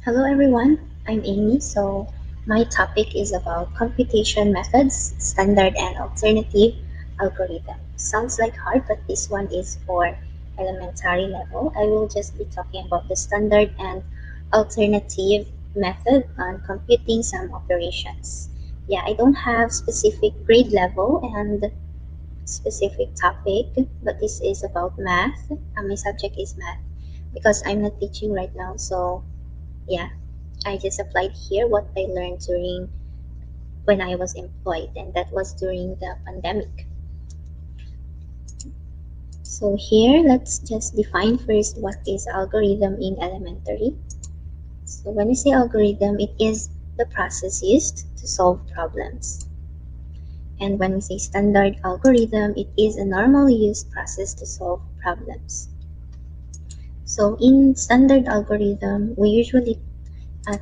Hello everyone, I'm Amy. So my topic is about computation methods, standard and alternative algorithm. Sounds like hard, but this one is for elementary level. I will just be talking about the standard and alternative method on computing some operations. Yeah, I don't have specific grade level and specific topic, but this is about math. My subject is math because I'm not teaching right now. So yeah, I just applied here what I learned during when I was employed, and that was during the pandemic. So here, let's just define first what is algorithm in elementary. So when we say algorithm, it is the process used to solve problems. And when we say standard algorithm, it is a normally used process to solve problems. So in standard algorithm, we usually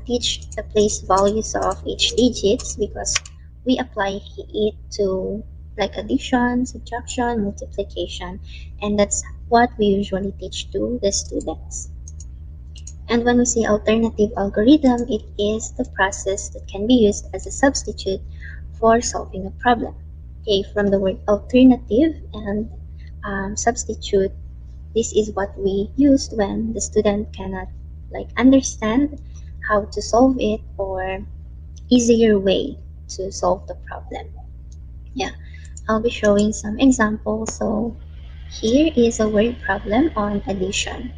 teach the place values of each digits because we apply it to like addition, subtraction, multiplication, and that's what we usually teach to the students. And when we say alternative algorithm, it is the process that can be used as a substitute for solving a problem. Okay, from the word alternative and substitute, this is what we used when the student cannot like understand how to solve it or easier way to solve the problem. Yeah, I'll be showing some examples. So here is a word problem on addition.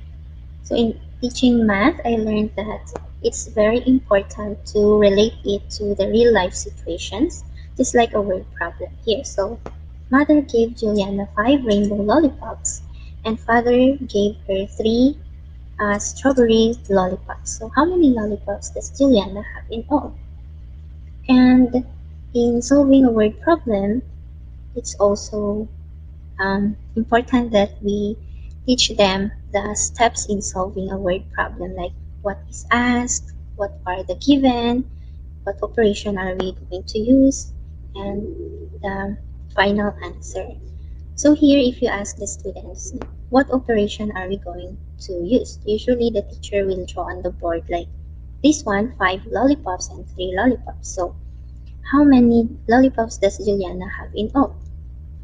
So in teaching math, I learned that it's very important to relate it to the real life situations, just like a word problem here. So mother gave Juliana 5 rainbow lollipops, and father gave her 3 strawberry lollipops. So how many lollipops does Juliana have in all? And in solving a word problem, it's also important that we teach them the steps in solving a word problem, like what is asked, what are the given, what operation are we going to use, and the final answer. So here, if you ask the students, what operation are we going to use? Usually the teacher will draw on the board like this one, 5 lollipops and 3 lollipops. So how many lollipops does Juliana have in all?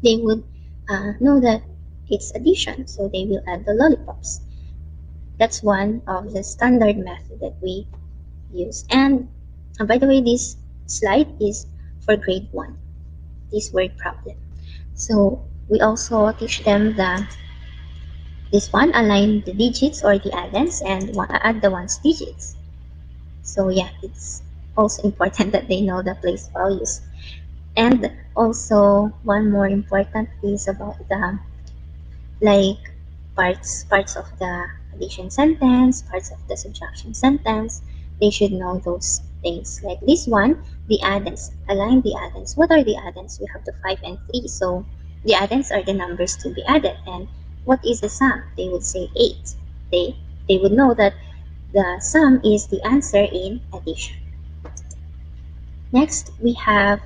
They would know that it's addition, so they will add the lollipops. That's one of the standard method that we use. And by the way, this slide is for grade 1, this word problem. So we also teach them this one, align the digits or the addends and add the ones digits. So yeah, it's also important that they know the place values. And also one more important is about the like parts of the addition sentence, parts of the subtraction sentence. They should know those things. Like this one, the addends. Align the addends. What are the addends? We have the 5 and 3. So the addends are the numbers to be added. And what is the sum? They would say 8. They would know that the sum is the answer in addition. Next, we have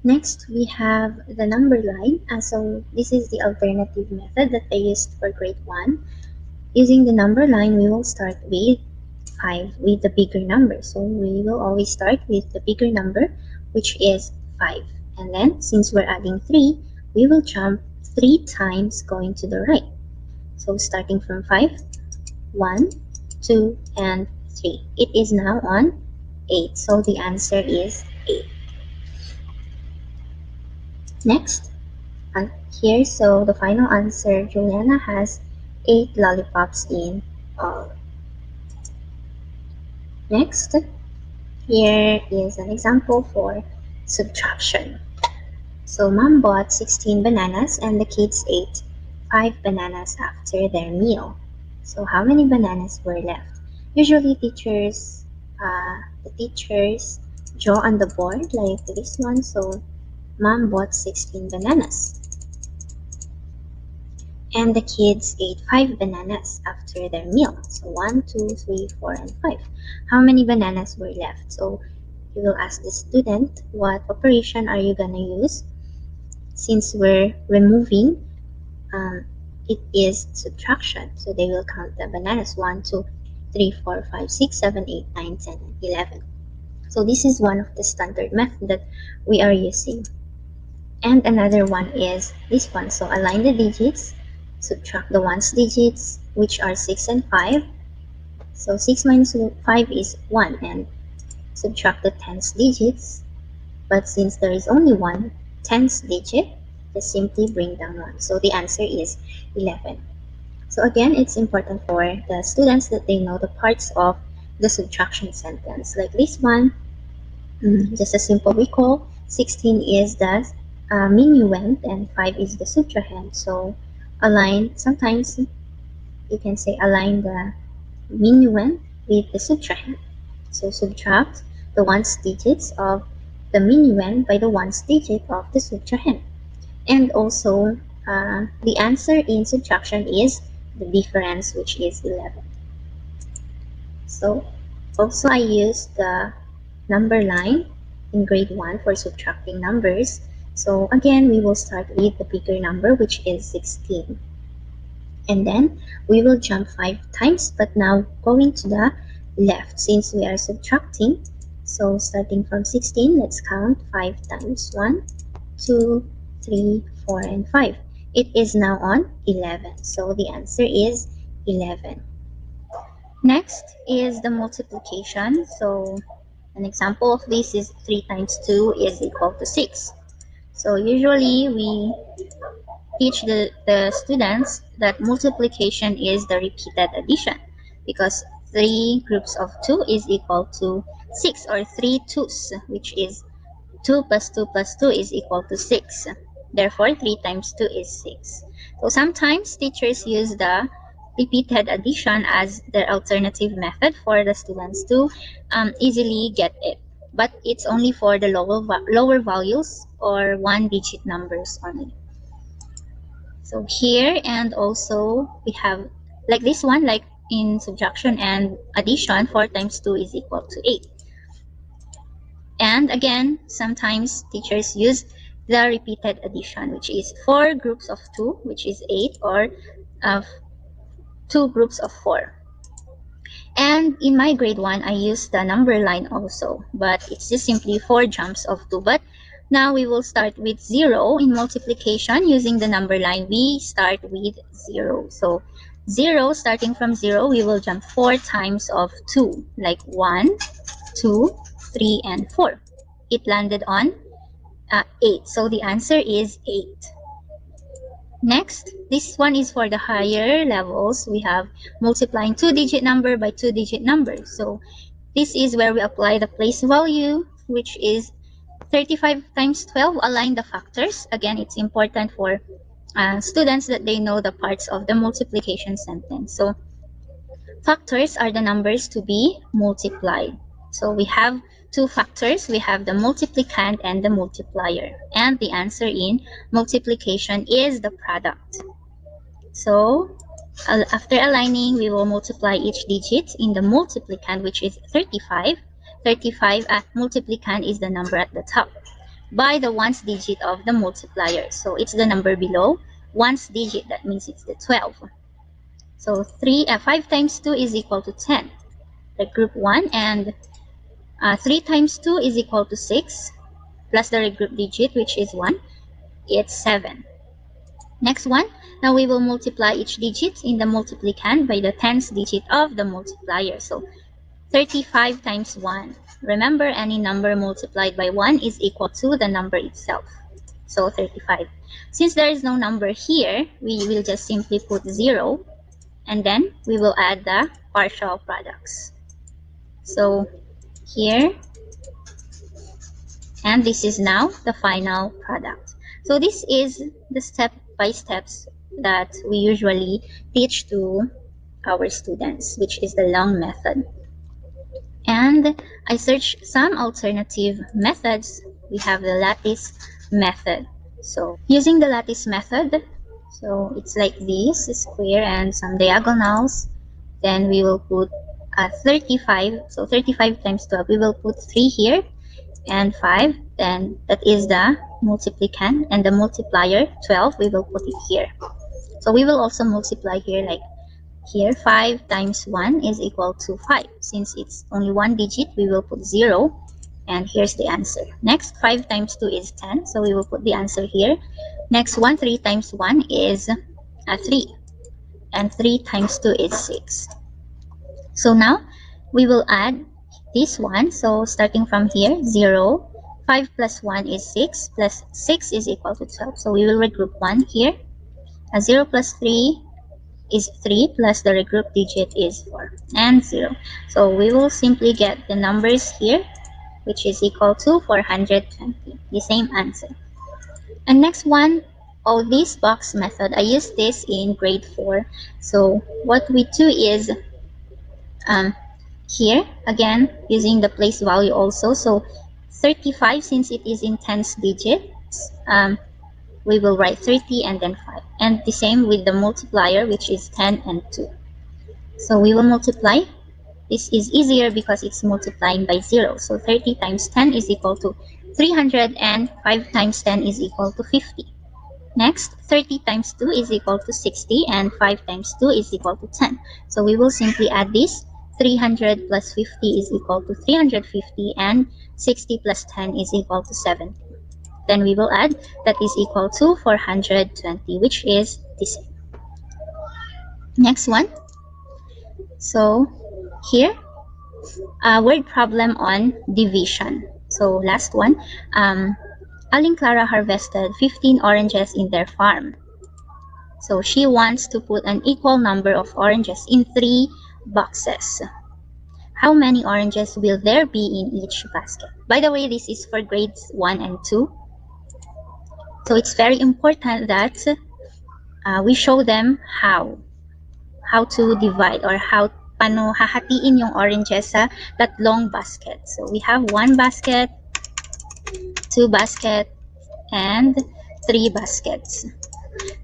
the number line. So this is the alternative method that I used for grade 1. Using the number line, we will start with 5, with the bigger number. So we will always start with the bigger number, which is 5. And then, since we're adding 3, we will jump 3 times going to the right. So starting from 5, 1, 2, and 3. It is now on 8. So the answer is 8. Next, here, so the final answer, Juliana has 8 lollipops in all. Next, here is an example for subtraction. So mom bought 16 bananas and the kids ate 5 bananas after their meal. So how many bananas were left? Usually the teachers draw on the board like this one. So mom bought 16 bananas and the kids ate 5 bananas after their meal. So 1, 2, 3, 4, and 5. How many bananas were left? So you will ask the student, what operation are you gonna use? Since we're removing, it is subtraction. So they will count the bananas, 1, 2, 3, 4, 5, 6, 7, 8, 9, 10, and 11. So this is one of the standard method that we are using. And another one is this one. So align the digits, subtract the ones digits, which are 6 and 5. So 6 minus 5 is 1, and subtract the tens digits. But since there is only one tens digit, just simply bring down 1. So the answer is 11. So again, it's important for the students that they know the parts of the subtraction sentence. Like this one, just a simple recall, 16 is the minuend and 5 is the subtrahend. So align, sometimes you can say align the minuend with the subtrahend. So subtract the ones digits of the minuend by the ones digit of the subtrahend. And also the answer in subtraction is the difference, which is 11. So also I use the number line in grade 1 for subtracting numbers. So again, we will start with the bigger number, which is 16. And then we will jump 5 times, but now going to the left since we are subtracting. So starting from 16, let's count 5 times. 1, 2, 3, 4, and 5. It is now on 11. So the answer is 11. Next is the multiplication. So an example of this is 3 times 2 is equal to 6. So usually we teach the students that multiplication is the repeated addition, because 3 groups of 2 is equal to 6, or 3 twos, which is 2 plus 2 plus 2 is equal to 6. Therefore, 3 times 2 is 6. So sometimes teachers use the repeated addition as their alternative method for the students to easily get it. But it's only for the lower values or one-digit numbers only. So here, and also we have like this one, like in subtraction and addition, 4 times 2 is equal to 8. And again, sometimes teachers use the repeated addition, which is 4 groups of 2, which is 8, or 2 groups of 4. And in my grade 1, I used the number line also, but it's just simply 4 jumps of 2. But now we will start with 0 in multiplication. Using the number line, we start with 0. So 0, starting from 0, we will jump 4 times of 2, like 1, 2, 3, and 4. It landed on 8. So the answer is 8. Next, this one is for the higher levels. We have multiplying 2-digit number by 2-digit number. So this is where we apply the place value, which is 35 times 12. Align the factors. Again, it's important for students that they know the parts of the multiplication sentence. So factors are the numbers to be multiplied. So we have 2 factors. We have the multiplicand and the multiplier. And the answer in multiplication is the product. So after aligning, we will multiply each digit in the multiplicand, which is 35. 35 at multiplicand is the number at the top, by the ones digit of the multiplier. So it's the number below ones digit. That means it's the 12. So 5 times 2 is equal to 10. The group 1, and 3 times 2 is equal to 6, plus the regroup digit, which is 1. It's 7. Next one, now we will multiply each digit in the multiplicand by the tens digit of the multiplier. So 35 times 1. Remember, any number multiplied by 1 is equal to the number itself. So 35. Since there is no number here, we will just simply put 0, and then we will add the partial products. So here, and this is now the final product. So this is the step-by-steps that we usually teach to our students, which is the long method. And I searched some alternative methods. We have the lattice method. So using the lattice method, so it's like this, square and some diagonals. Then we will put 35. So 35 times 12, we will put 3 here and 5. Then that is the multiplicand, and the multiplier 12, we will put it here. So we will also multiply here like here 5 times 1 is equal to 5. Since it's only one digit, we will put 0, and here's the answer. Next, 5 times 2 is 10, so we will put the answer here. Next one, 3 times 1 is 3, and 3 times 2 is 6. So now we will add this one. So starting from here, 0, 5 plus 1 is 6, plus 6 is equal to 12. So we will regroup 1 here. 0 plus 3 is 3, plus the regroup digit is 4, and 0. So we will simply get the numbers here, which is equal to 420, the same answer. And next one, this box method. I used this in grade 4. So what we do is, here again using the place value also. So 35, since it is in tens digits, we will write 30 and then 5, and the same with the multiplier, which is 10 and 2. So we will multiply. This is easier because it's multiplying by 0. So 30 times 10 is equal to 300, and 5 times 10 is equal to 50. Next, 30 times 2 is equal to 60, and 5 times 2 is equal to 10. So we will simply add this. 300 plus 50 is equal to 350, and 60 plus 10 is equal to 70. Then we will add, that is equal to 420, which is the same. Next one. So here, a word problem on division. So last one. Aling Clara harvested 15 oranges in their farm. So she wants to put an equal number of oranges in 3 boxes. How many oranges will there be in each basket? By the way, this is for grades 1 and 2. So it's very important that we show them how to divide, or paano hahatiin yung oranges sa tatlong basket. So we have 1 basket, 2 basket, and 3 baskets.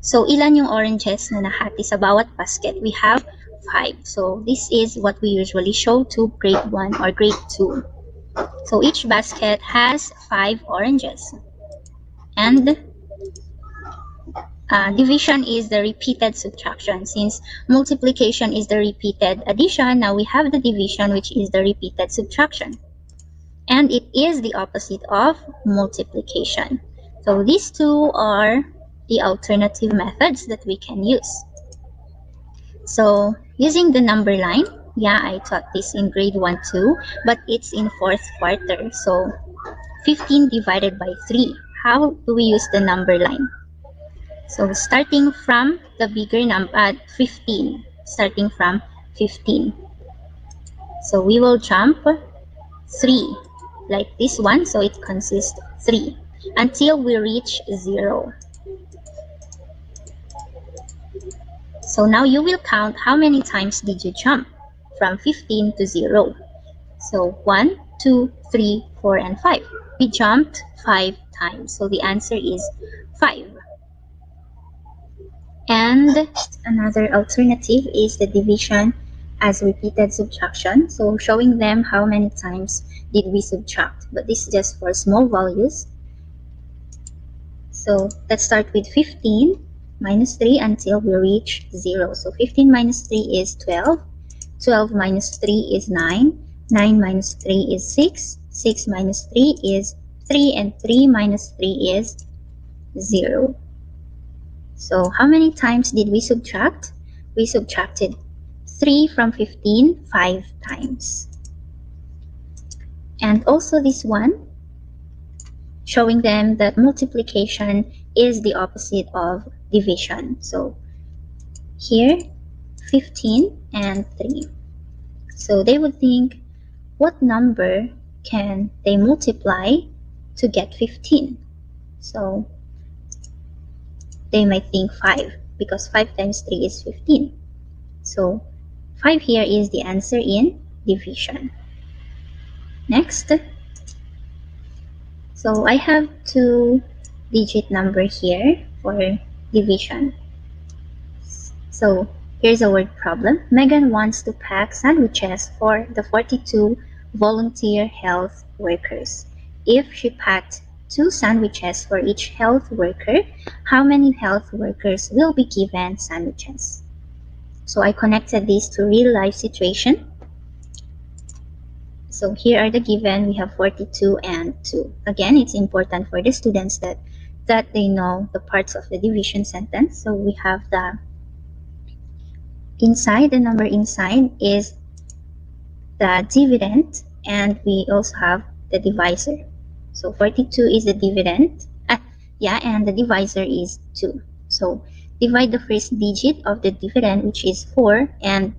So ilan yung oranges na nahati sa bawat basket? We have 5. So this is what we usually show to grade 1 or grade 2. So each basket has 5 oranges. And division is the repeated subtraction. Since multiplication is the repeated addition, now we have the division, which is the repeated subtraction. And it is the opposite of multiplication. So these two are the alternative methods that we can use. So using the number line, yeah, I taught this in grade 1 too, but it's in 4th quarter. So 15 divided by 3. How do we use the number line? So starting from the bigger number, 15. Starting from 15. So we will jump 3, like this one. So it consists 3 until we reach 0. So now you will count how many times did you jump from 15 to 0. So 1, 2, 3, 4, and 5. We jumped 5 times. So the answer is 5. And another alternative is the division as repeated subtraction. So showing them how many times did we subtract. But this is just for small values. So let's start with 15 minus 3 until we reach 0. So 15 minus 3 is 12. 12 minus 3 is 9. 9 minus 3 is 6. 6 minus 3 is 3. And 3 minus 3 is 0. So how many times did we subtract? We subtracted 3 from 15 5 times. And also this one, showing them that multiplication is the opposite of division. So here, 15 and 3. So they would think, what number can they multiply to get 15? So they might think 5, because 5 times 3 is 15. So 5 here is the answer in division. Next, so I have 2-digit number here for division. So here's a word problem. Megan wants to pack sandwiches for the 42 volunteer health workers. If she packed 2 sandwiches for each health worker, how many health workers will be given sandwiches? So I connected this to real life situation. So here are the given. We have 42 and 2. Again, it's important for the students that they know the parts of the division sentence. So we have the number inside is the dividend, and we also have the divisor. So 42 is the dividend, and the divisor is 2. So divide the first digit of the dividend, which is 4, and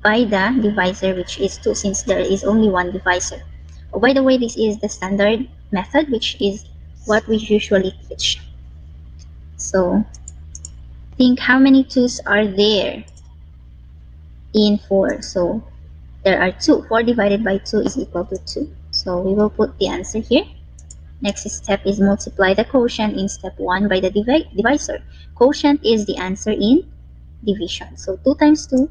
by the divisor, which is 2, since there is only one divisor. Oh, by the way, this is the standard method, which is what we usually teach. So think how many 2's are there in 4. So there are 2. 4 divided by 2 is equal to 2. So we will put the answer here. Next step is multiply the quotient in step 1 by the divisor. Quotient is the answer in division. So 2 times 2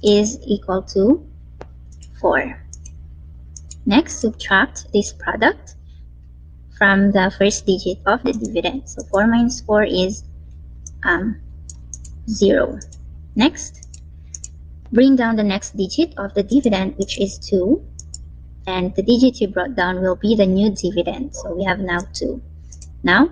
is equal to 4. Next, subtract this product from the first digit of the dividend. So 4 minus 4 is 0. Next, bring down the next digit of the dividend, which is 2. And the digit you brought down will be the new dividend. So we have now 2. Now,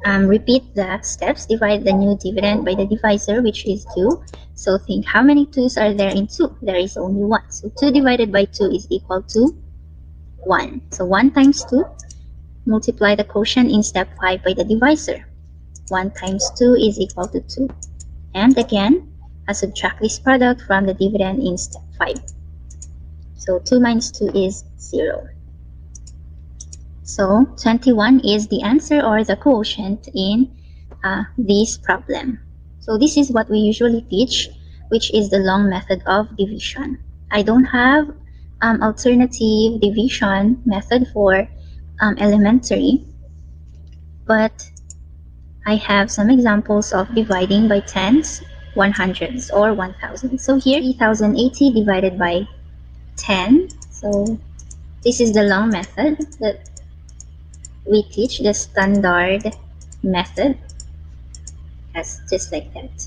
repeat the steps. Divide the new dividend by the divisor, which is 2. So think how many 2's are there in 2? There is only 1. So 2 divided by 2 is equal to 1. So 1 times 2. Multiply the quotient in step 5 by the divisor. 1 times 2 is equal to 2. And again, subtract this product from the dividend in step 5. So 2 minus 2 is 0. So 21 is the answer, or the quotient, in this problem. So this is what we usually teach, which is the long method of division. I don't have alternative division method for elementary, but I have some examples of dividing by tens, 100s, or 1000. So here 3080 divided by 10. So this is the long method that we teach, the standard method, as just like that.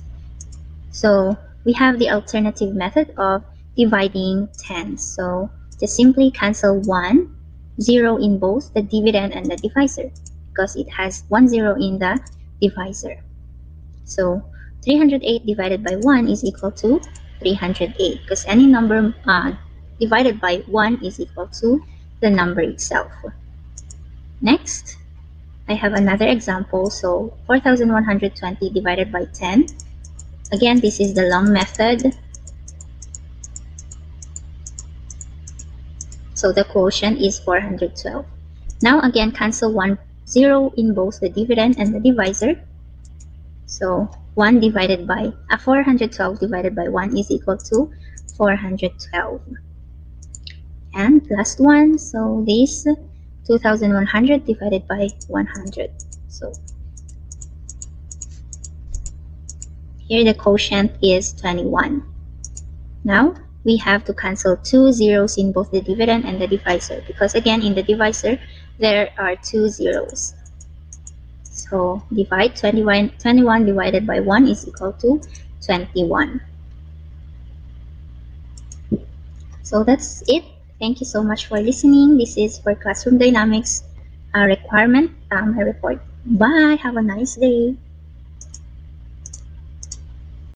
So we have the alternative method of dividing tens. So just simply cancel 1, 0 in both the dividend and the divisor, because it has 1 0 in the divisor. So 308 divided by 1 is equal to 308, because any number divided by 1 is equal to the number itself. Next, I have another example. So 4120 divided by 10. Again, this is the long method. So the quotient is 412. Now again, cancel 1 0 in both the dividend and the divisor. So 1 divided by 412 divided by 1 is equal to 412. And last one, so this 2100 divided by 100. So here the quotient is 21. Now we have to cancel 2 zeros in both the dividend and the divisor, because again in the divisor there are 2 zeros. So divide 21 divided by 1 is equal to 21. So that's it. Thank you so much for listening. This is for Classroom Dynamics requirement report. Bye. Have a nice day.